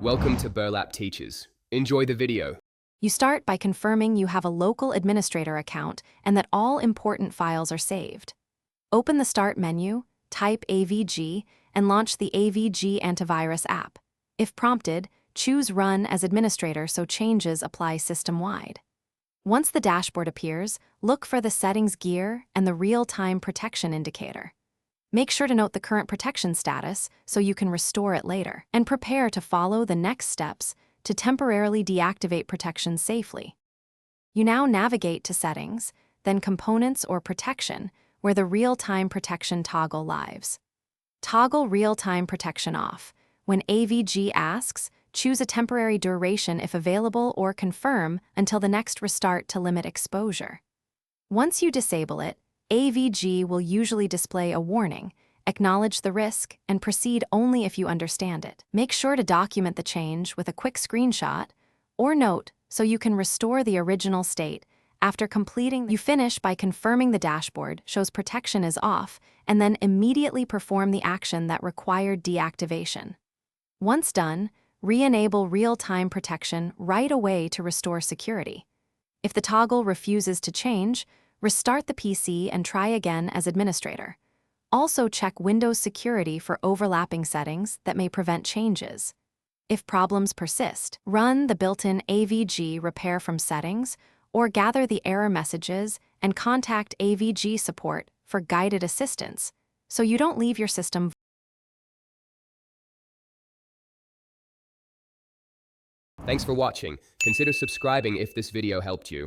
Welcome to Burlap Teachers. Enjoy the video. You start by confirming you have a local administrator account and that all important files are saved. Open the Start menu, type AVG, and launch the AVG Antivirus app. If prompted, choose Run as administrator so changes apply system-wide. Once the dashboard appears, look for the Settings gear and the Real-Time Protection indicator. Make sure to note the current protection status so you can restore it later, and prepare to follow the next steps to temporarily deactivate protection safely. You now navigate to Settings, then Components or Protection, where the Real-Time Protection toggle lives. Toggle Real-Time Protection off. When AVG asks, choose a temporary duration if available or confirm until the next restart to limit exposure. Once you disable it, AVG will usually display a warning, acknowledge the risk, and proceed only if you understand it. Make sure to document the change with a quick screenshot or note so you can restore the original state. After completing, you finish by confirming the dashboard shows protection is off and then immediately perform the action that required deactivation. Once done, re-enable real-time protection right away to restore security. If the toggle refuses to change, restart the PC and try again as administrator. Also check Windows security for overlapping settings that may prevent changes. If problems persist, run the built-in AVG repair from settings or gather the error messages and contact AVG support for guided assistance so you don't leave your system. Thanks for watching. Consider subscribing if this video helped you.